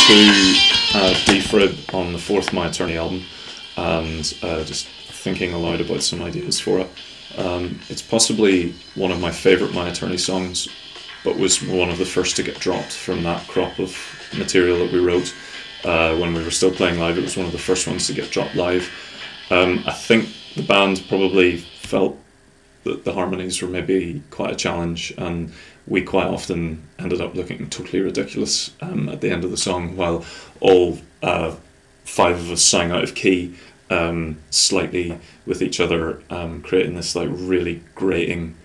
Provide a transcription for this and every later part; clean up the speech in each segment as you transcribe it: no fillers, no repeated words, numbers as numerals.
Defrib on the fourth My Attorney album, and just thinking aloud about some ideas for it. It's possibly one of my favourite My Attorney songs, but was one of the first to get dropped from that crop of material that we wrote when we were still playing live. It was one of the first ones to get dropped live. I think the band probably felt that the harmonies were maybe quite a challenge, and we quite often ended up looking totally ridiculous at the end of the song, while all five of us sang out of key slightly with each other, creating this like really grating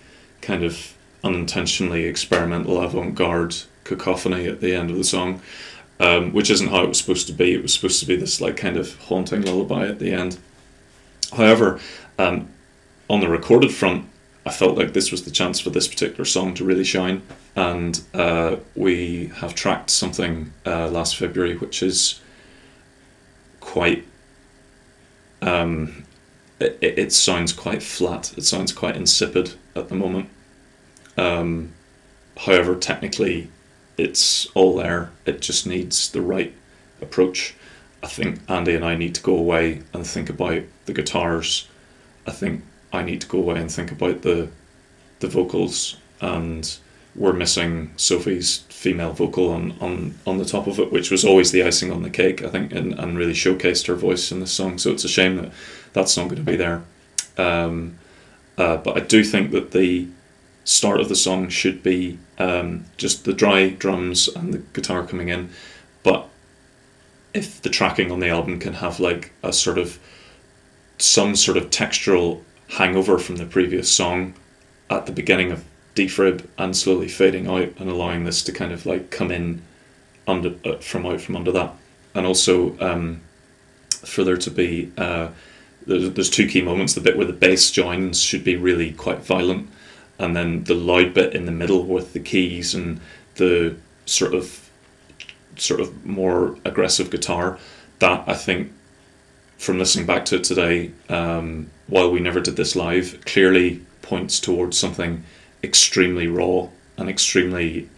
kind of unintentionally experimental avant-garde cacophony at the end of the song, which isn't how it was supposed to be. It was supposed to be this like kind of haunting lullaby at the end. However, on the recorded front, I felt like this was the chance for this particular song to really shine, and we have tracked something last February which is quite it sounds quite flat, it sounds quite insipid at the moment. However, technically it's all there, it just needs the right approach. I think Andy and I need to go away and think about the guitars. I think I need to go away and think about the vocals, and we're missing Sophie's female vocal on the top of it, which was always the icing on the cake, I think, and really showcased her voice in this song. So it's a shame that that's not going to be there. But I do think that the start of the song should be just the dry drums and the guitar coming in. But if the tracking on the album can have like a sort of some sort of textural hangover from the previous song at the beginning of Defrib and slowly fading out and allowing this to kind of like come in under from under that, and also for there to be there's two key moments. The bit where the bass joins should be really quite violent, and then the loud bit in the middle with the keys and the sort of more aggressive guitar. That, I think, from listening back to it today, while we never did this live, clearly points towards something extremely raw and extremely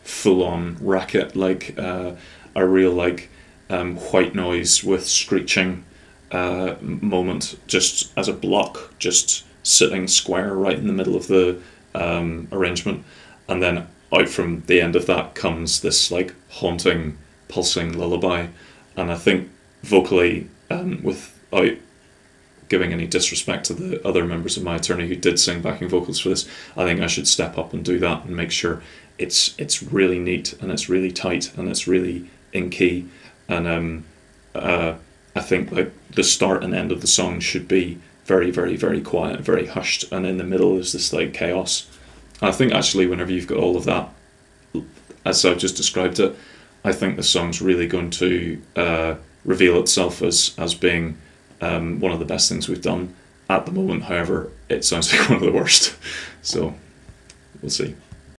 full-on racket, like a real like white noise with screeching moment, just as a block, just sitting square right in the middle of the arrangement, and then out from the end of that comes this like haunting, pulsing lullaby. And I think vocally, without giving any disrespect to the other members of My Attorney who did sing backing vocals for this, I think I should step up and do that and make sure it's really neat and it's really tight and it's really in key. And I think like the start and end of the song should be very, very, very quiet, very hushed, and in the middle is this like chaos. And I think actually whenever you've got all of that, as I've just described it, I think the song's really going to reveal itself as being one of the best things we've done at the moment. However, it sounds like one of the worst. So we'll see.